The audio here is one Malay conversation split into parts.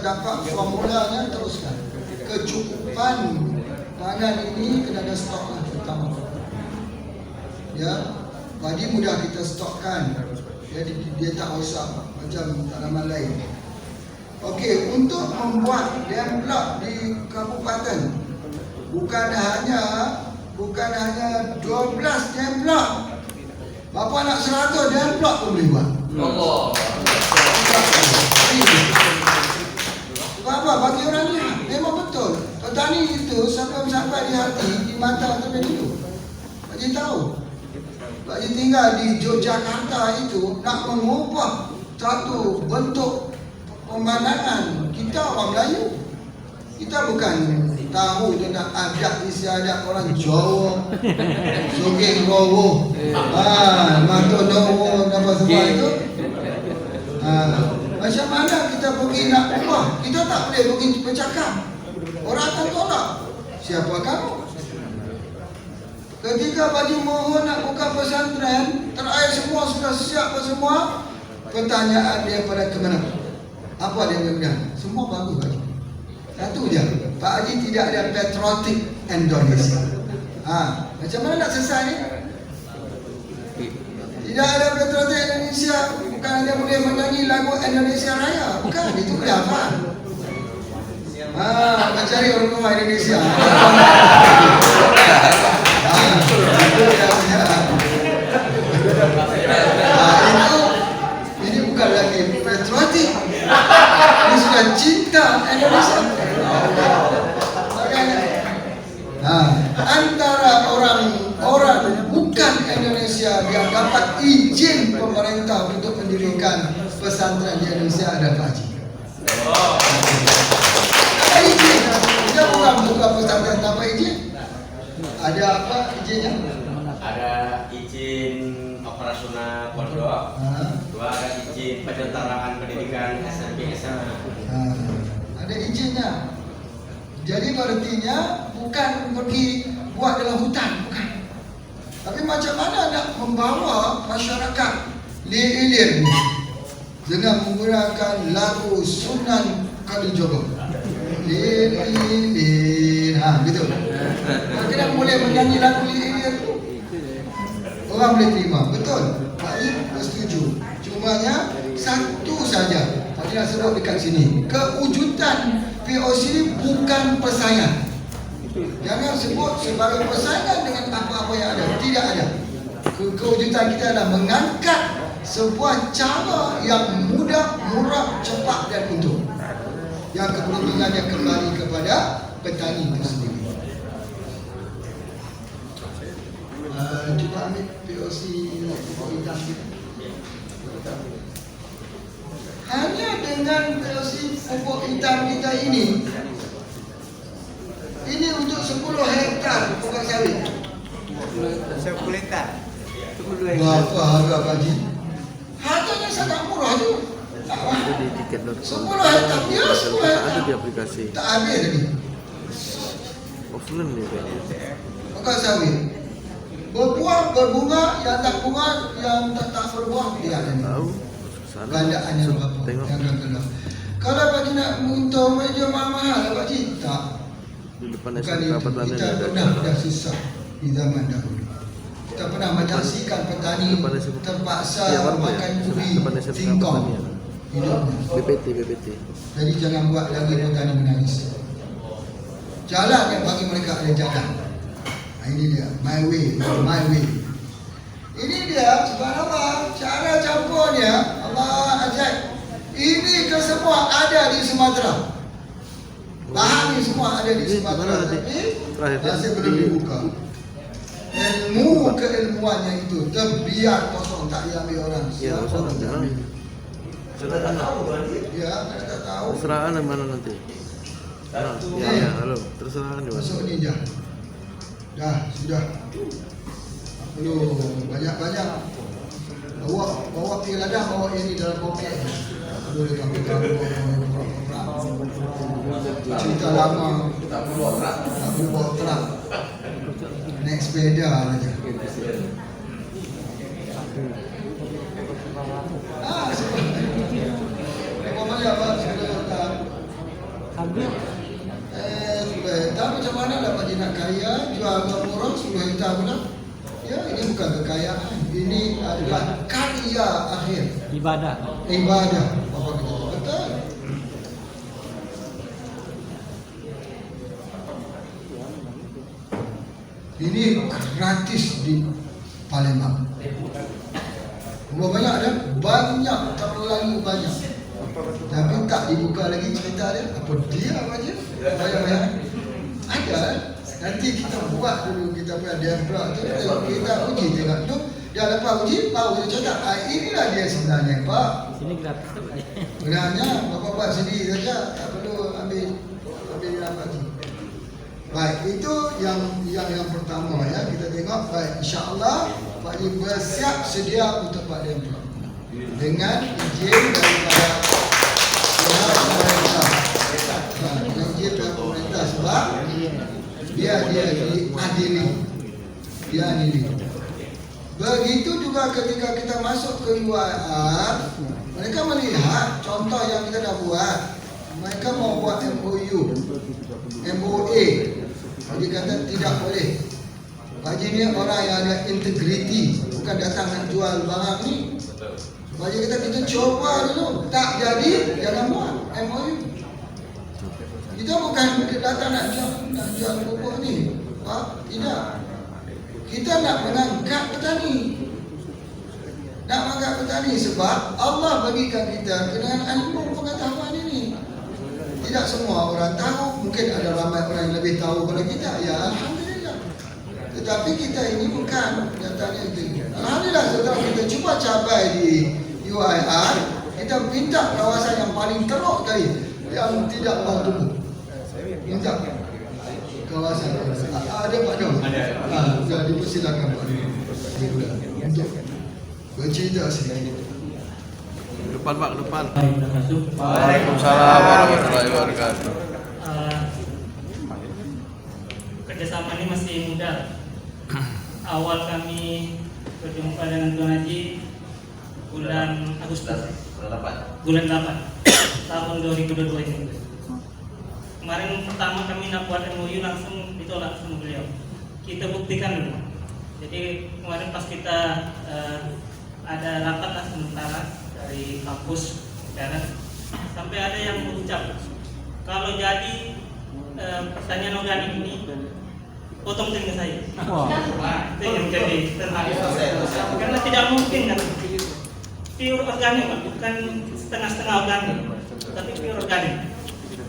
dapat formulanya, teruskan. Kecukupan pangan ini kena ada stok lah pertama. Ya, padi mudah kita stokkan. Jadi dia tak rosak macam tanaman lain. Okey, untuk membuat dam block di kabupaten bukan hanya 12 dam block. Bapa nak 100 dam block pun boleh buat. Allah. Apa bagi orang ni memang betul. Petani itu sampai di hati, di mata terlebih dulu. Bagi tahu. Bagi tinggal di Yogyakarta itu nak mengubah satu bentuk pemandangan kita orang Melayu. Kita bukan tahu tentang adat istiadat orang Jawa, Sogeng Rowo, Mato Nowo, apa semua itu. Macam mana kita pergi nak ubah? Kita tak boleh pergi bercakap. Orang akan tolak. Siapa kamu? Ketika baju mohon nak buka pesantren, terakhir semua sudah siap semua. Pertanyaan dia pada ke mana? Apa dia bilang? Semua bagus baju. Satu je, Pak Haji tidak ada patriotic Indonesia. Macam mana nak selesai ni? Tidak ada patriotic Indonesia. Bukan dia boleh menyanyi lagu Indonesia Raya. Bukan, itu boleh hafal. Mencari orang rumah Indonesia. Ini bukan lagi patriotik. Ini sudah cinta Indonesia. Antara orang bukan Indonesia yang dapat izin pemerintah untuk mendirikan pesantren di Indonesia ada Pak Haji. Ada izin. Kita bukan buka pesantren tanpa izin. Ada apa izinnya? Ada izin operasional pondok. Dua, ada izin penyelenggaraan pendidikan SMP SMA. Ada izinnya. Jadi artinya bukan pergi buat dalam hutan, bukan. Tapi macam mana nak membawa masyarakat Lir dengan menggunakan lagu Sunan Kalijogo. Lir, gitu. Kita boleh menyanyi lagu Lir tu. Orang boleh terima, betul. Pak Lim bersetuju. Cumanya satu saja. Tadi nak sebut dekat sini. Kewujudan POC ini bukan persaingan. Jangan sebut sebagai persaingan dengan apa-apa yang ada. Tidak ada. Kewujudan kita adalah mengangkat sebuah cara yang mudah, murah, cepat dan untung. Yang kepentingannya kembali kepada petani itu sendiri. Cuba ambil POC pupuk hitam kita. Hanya dengan POC pupuk hitam kita ini untuk 10 hektar pokok sawit. 10 hektar. Berapa harga Pak Haji? Harganya sangat murah tu. 10 hektar dia 10 hektar. Ada di aplikasi. Tak habis lagi. Offline ni kayaknya. Pokok sawit. Berbuah, berbunga, yang tak bunga, yang tak berbuah dia ada ni. Tahu. Gandaannya berapa? Tengok. Yang keluar. Kalau Pak Haji nak menguntung meja mahal-mahal, Pak Haji tak. Di depan Bukan SMK itu. Pertanian Kita ada. pernah susah di zaman dahulu. Kita pernah menyaksikan petani depan SMK. terpaksa Ya, warna ya? makan ubi, Depan SMK singkong Pertanian. hidupnya. BPT. Jadi jangan buat lagi petani menangis. Jalan yang bagi mereka ada jalan. Ini dia, my way. Ini dia, subhanallah, cara campurnya, Allah ajaib. Ini ke semua ada di Sumatera. Bahan ni semua ada di Sumatera, tapi masih belum dibuka. Ilmu keilmuannya itu terbiar kosong, tak diambil orang. Ya, Siapa usah yang ambil? Serah mana? Ya, kita tak tahu. Seraan mana nanti? Ya, halo. Terserah di mana? Masuk ni je. Dah, sudah. Perlu banyak-banyak. Bawa pergi ladang, bawa ini dalam poket. Boleh ambil gambar. Cerita lama. Tak perlu bawa kerak. Naik sepeda saja. Sebab. Apa macam apa? Sepeda tak. Tahu macam mana dapat dia nak kaya, jual harga murah 10 hektar pula. Ya, ini bukan kekayaan. Ini adalah karya akhir. Ibadah. Ibadah. Apa kita betul? Ini gratis di Palembang. Berapa banyak ada? Banyak, terlalu banyak. Tapi tak dibuka lagi cerita dia. Apa dia aja? Banyak-banyak. Ada. Nanti kita buat dulu kita punya demprak tu. Kita uji tengok tu. Dia lepas uji, baru dia cakap, inilah dia sebenarnya Pak. Sini gratis tu. Sebenarnya Bapak buat sendiri saja. Tak perlu ambil lagi. Baik, itu yang pertama ya. Kita tengok. Baik, insya-Allah Pak Haji bersiap sedia untuk buat demprak. Dengan izin daripada pihak pemerintah. Izin pihak pemerintah sebab dia diadili. Begitu juga ketika kita masuk ke UIR, mereka melihat contoh yang kita dah buat. Mereka mau buat MOU, MOA. Haji kata tidak boleh. Haji ni orang yang ada integriti, bukan datang nak jual barang ni. Haji kata kita coba dulu, tak jadi jangan buat MOU. Kita bukan datang nak jual pupuk ni. Tidak. Kita nak mengangkat petani. Nak mengangkat petani sebab Allah bagikan kita dengan ilmu pengetahuan ini. Tidak semua orang tahu, mungkin ada ramai orang yang lebih tahu daripada kita. Ya, alhamdulillah. Tetapi kita ini bukan datangnya itu. Alhamdulillah setelah kita cuba capai di UIR, kita minta kawasan yang paling teruk tadi, yang tidak mau tumbuh. Minta kawasan ada Pak Dong? Ada. Sudah dipersilakan Pak Dong. Untuk bercerita sedikit. Depan Pak, depan. Waalaikumsalam. Waalaikumsalam warahmatullahi wabarakatuh. Kerjasama ini masih muda. Awal kami berjumpa dengan Tuan Haji bulan Agustus, bulan 8 tahun 2022 ini. Kemarin pertama kami nak buat MOU langsung ditolak sama beliau. Kita buktikan dulu. Jadi kemarin pas kita ada rapat lah sementara dari kampus darat, sampai ada yang mengucap kalau jadi pertanian organik ini potong telinga saya. Itu yang jadi karena tidak mungkin kan pure organik Pak, bukan setengah-setengah organik, tapi pure organik.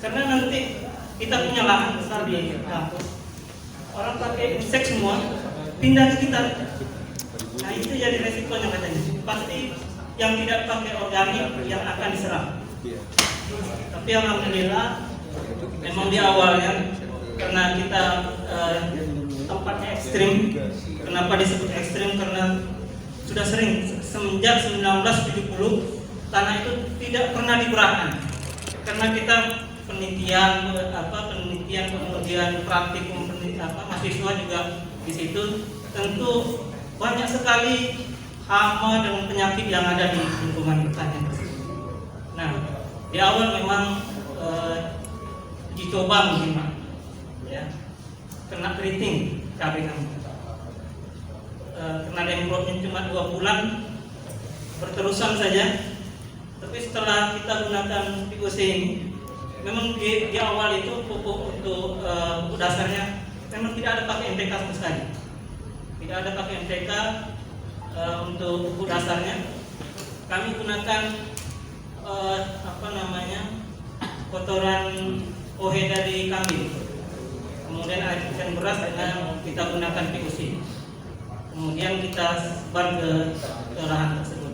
Karena nanti kita punya lahan besar di kampus, orang pakai insek semua, pindah ke kita. Nah itu jadi resikonya katanya. Pasti yang tidak pakai organik yang akan diserang. Tapi alhamdulillah, memang di awalnya karena kita tempatnya ekstrim. Kenapa disebut ekstrim? Karena sudah sering semenjak 1970 tanah itu tidak pernah digerakkan. Karena kita penelitian kemudian praktikum mahasiswa juga di situ, tentu banyak sekali hama dan penyakit yang ada di lingkungan pertanian tersebut. Nah, di awal memang dicoba mungkin Pak, ya, kena keriting cabai kami, kena demprotnya cuma 2 bulan berterusan saja. Tapi setelah kita gunakan POC ini, memang di awal itu pupuk untuk pupuk dasarnya memang tidak ada pakai NPK sama sekali. Tidak ada pakai NPK untuk pupuk dasarnya. Kami gunakan kotoran OHE dari kambing. Kemudian air ikan beras dengan kita gunakan POC. Kemudian kita sebar ke lahan tersebut.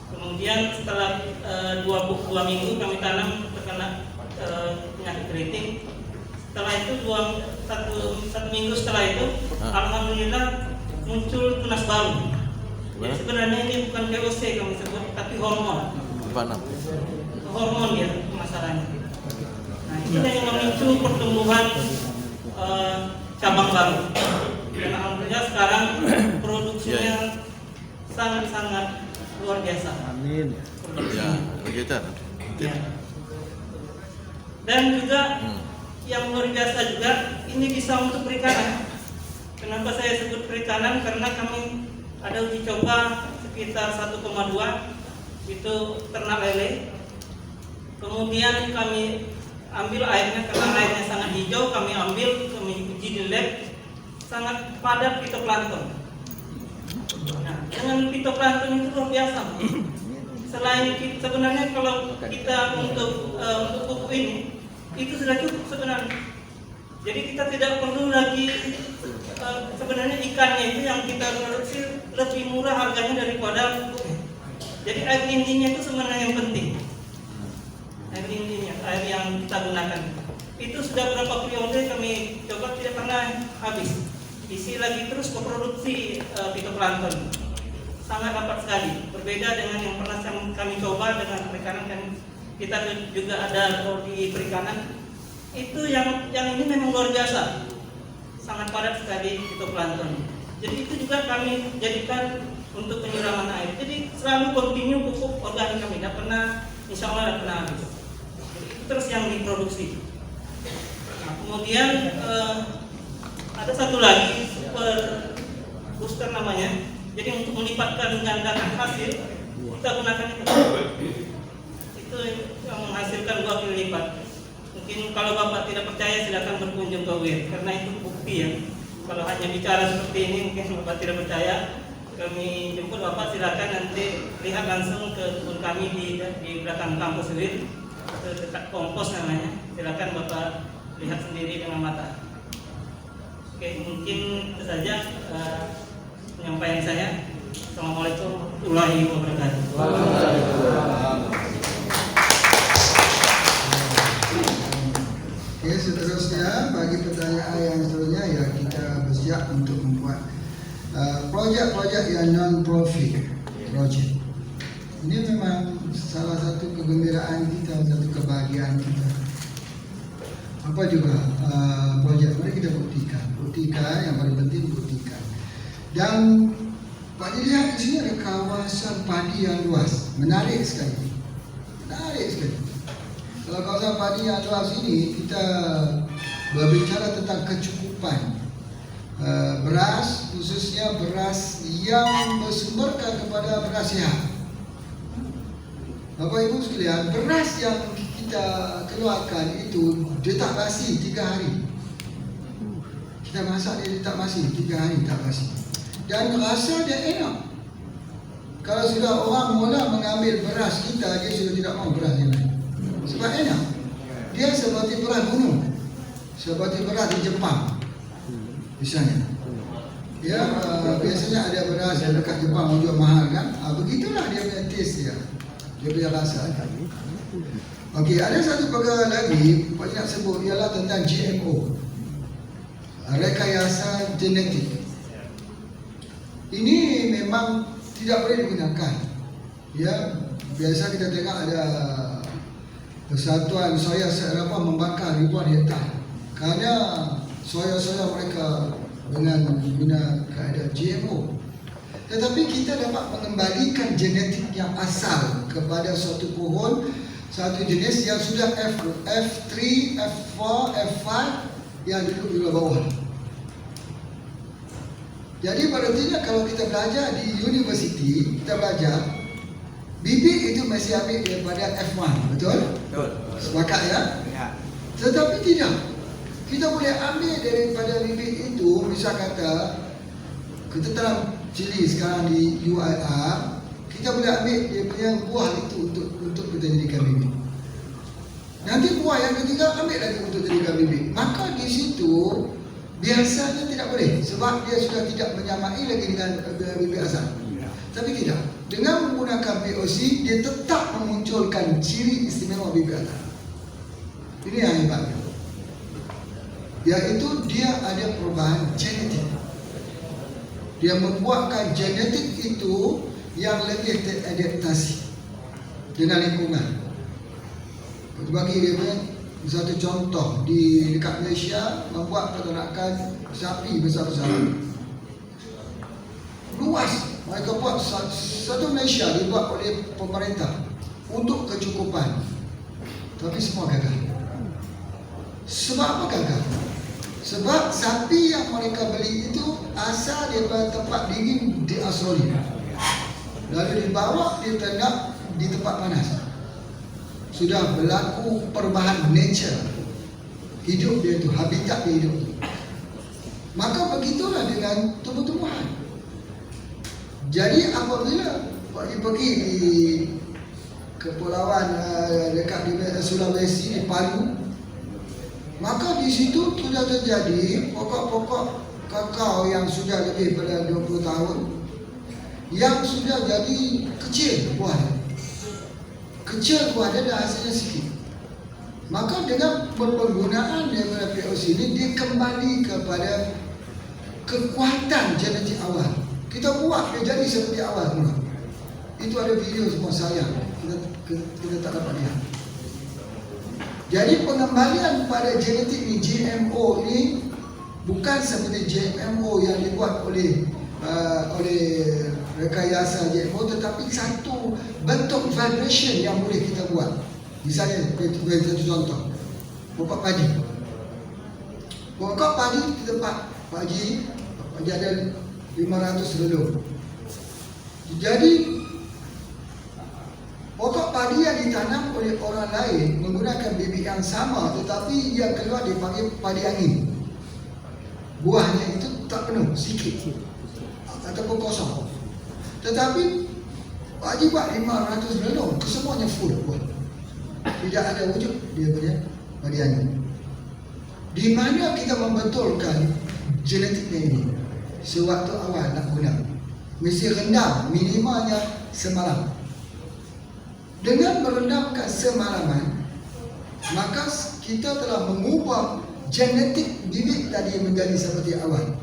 Kemudian setelah 2 minggu kami tanam terkena penyakit keriting. Setelah itu 1 minggu setelah itu, alhamdulillah muncul tunas baru. Jadi sebenarnya ini bukan POC kami sebut, tapi hormon. Hormon ya masalahnya. Nah ini yang memicu pertumbuhan cabang baru. Dan alhamdulillah sekarang produksinya sangat-sangat luar biasa. Amin. Ya, begitu. Ya. Dan juga yang luar biasa juga, ini bisa untuk perikanan. Kenapa saya sebut perikanan? Karena kami ada uji coba sekitar 1,2 itu ternak lele. Kemudian kami ambil airnya, karena airnya sangat hijau, kami uji di lab, sangat padat fitoplankton. Nah, dengan fitoplankton itu luar biasa. Selain sebenarnya kalau kita untuk pupuk ini itu sudah cukup sebenarnya. Jadi kita tidak perlu lagi sebenarnya ikannya itu yang kita produksi lebih murah harganya daripada pupuk. Jadi air intinya itu sebenarnya yang penting. Air intinya, air yang kita gunakan itu sudah berapa periode kami coba tidak pernah habis. Isi lagi terus ke produksi fitoplankton. Sangat dapat sekali. Berbeda dengan yang pernah kami coba dengan perikanan, kan kita juga ada prodi perikanan. Itu yang ini memang luar biasa. Sangat padat sekali fitoplankton. Jadi itu juga kami jadikan untuk penyiraman air. Jadi selalu kontinu pupuk organik kami, tidak pernah, insya Allah tidak pernah habis. Jadi itu terus yang diproduksi. Nah, kemudian ada satu lagi super booster namanya. Jadi untuk melipatkan gandakan hasil kita gunakan itu. Itu yang menghasilkan 2 kali lipat. Mungkin kalau Bapak tidak percaya silakan berkunjung ke WIR, karena itu bukti ya. Kalau hanya bicara seperti ini mungkin Bapak tidak percaya. Kami jemput Bapak, silakan nanti lihat langsung ke kebun kami di belakang kampus WIR, dekat kompos namanya. Silakan Bapak lihat sendiri dengan mata. Oke, mungkin itu saja penyampaian saya. Assalamualaikum warahmatullahi wabarakatuh. Oke, seterusnya bagi pertanyaan yang seterusnya ya kita bersiap untuk membuat projek-projek yang non-profit project. Ini memang salah satu kegembiraan kita, satu kebahagiaan kita. Apa juga projek mari kita buktikan, yang paling penting buktikan. Dan Pak lihat di sini ada kawasan padi yang luas, menarik sekali. Kalau kawasan padi yang luas ini kita berbicara tentang kecukupan beras, khususnya beras yang bersumberkan kepada beras sihat. Bapak Ibu sekalian, beras yang kita keluarkan itu dia tak basi 3 hari. Kita masak dia tak basi 3 hari, tak basi. Dan rasa dia enak. Kalau sudah orang mula mengambil beras kita, dia sudah tidak mau beras yang lain. Sebab enak. Dia seperti beras gunung, seperti beras di Jepang misalnya. Ya, biasanya ada beras yang dekat Jepang menjual mahal kan. Begitulah dia punya taste dia. Dia punya rasa. Okey, ada satu perkara lagi Pak nak sebut ialah tentang GMO, rekayasa genetik. Ini memang tidak boleh digunakan. Ya, biasa kita tengok ada persatuan soya se-Eropah membakar ribuan hektar kerana soya-soya mereka dengan guna keadaan GMO. Tetapi kita dapat mengembalikan genetik yang asal kepada suatu pohon, satu jenis yang sudah F3, F4, F5 yang duduk di bawah. Jadi berarti kalau kita belajar di universiti, kita belajar bibit itu masih ambil daripada F1, betul? Betul. Sepakat ya? Ya. Tetapi tidak. Kita boleh ambil daripada bibit itu, misal kata kita dalam cili sekarang di UIR, kita boleh ambil dia punya buah itu untuk kita jadikan bibit. Nanti buah yang ketiga ambil lagi untuk jadikan bibit. Maka di situ biasanya tidak boleh sebab dia sudah tidak menyamai lagi dengan bibit asal. Tapi tidak, dengan menggunakan POC dia tetap memunculkan ciri istimewa bibit asal. Ini yang hebatnya, iaitu dia ada perubahan genetik. Dia membuatkan genetik itu yang lebih teradaptasi dengan lingkungan. Bagi dia punya satu contoh di dekat Malaysia membuat peternakan sapi besar-besaran luas. Mereka buat satu Malaysia dibuat oleh pemerintah untuk kecukupan, tapi semua gagal. Sebab apa gagal? Sebab sapi yang mereka beli itu asal daripada tempat dingin di Australia, lalu dibawa diternak di tempat panas. Sudah berlaku perubahan nature hidup dia itu, habitat dia hidup. Maka begitulah dengan tumbuh-tumbuhan. Jadi apabila pergi di kepulauan dekat di Sulawesi, di Palu, maka di situ sudah terjadi pokok-pokok kakao yang sudah lebih pada 20 tahun yang sudah jadi kecil buahnya. Kecil buahnya dan hasilnya sikit. Maka dengan penggunaan daripada POC ini, dia kembali kepada kekuatan genetik awal. Kita buat dia jadi seperti awal semula. Itu ada video semua sayang. Kita tak dapat lihat. Jadi pengembalian pada genetik ni, GMO ini bukan seperti GMO yang dibuat oleh rekayasa GMO, tetapi satu bentuk vibration yang boleh kita buat. Misalnya, satu contoh, pokok padi. Pokok padi di tempat padi ada 500 relung. Jadi pokok padi yang ditanam oleh orang lain menggunakan bibit yang sama, tetapi yang keluar dipanggil padi angin. Buahnya itu tak penuh, sikit ataupun kosong. Tetapi Pak Haji buat 500 relung, kesemuanya full buah. Tidak ada wujud dia punya padi angin. Di mana kita membetulkan genetiknya ini? Sewaktu awal nak guna, mesti rendam minimalnya semalam. Dengan merendamkan semalaman, maka kita telah mengubah genetik bibit tadi menjadi seperti awal.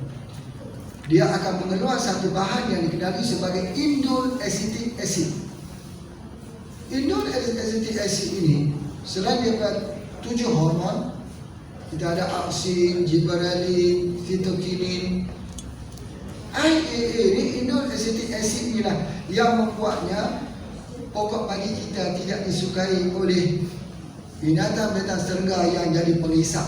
Dia akan mengeluarkan satu bahan yang dikenali sebagai indole acetic acid. Indole acetic acid ini, selain daripada 7 hormon, kita ada auksin, gibberellin, cytokinin. IAA ini, indole acetic acid inilah yang membuatnya pokok padi kita tidak disukai oleh binatang-binatang serangga yang jadi pengisap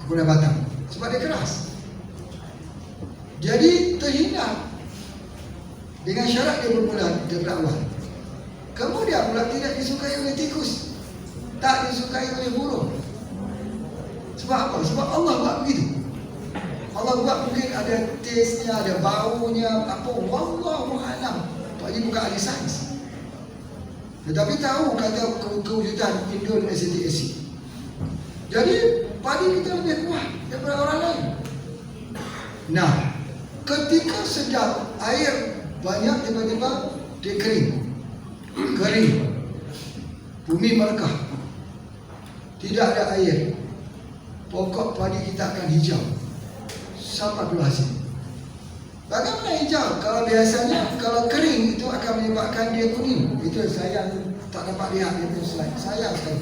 kepada batang, sebab dia keras. Jadi terhindar dengan syarat dia bermula daripada awal. Kemudian pula tidak disukai oleh tikus, tak disukai oleh burung. Sebab apa? Sebab Allah buat begitu. Allah buat mungkin ada taste-nya, ada baunya, apa, wallahu a'lam. Pak Haji bukan ahli sains, tetapi tahu kata kewujudan indole acetic acid. Jadi padi kita lebih kuat daripada orang lain. Nah, ketika sedang air banyak, tiba-tiba dia kering, bumi merekah, tidak ada air, pokok padi kita akan hijau sampai keluar hasil. Bagaimana hijau? Kalau biasanya kalau kering itu akan menyebabkan dia kuning. Itu saya tak dapat lihat dia punya slide. Sayang sekali.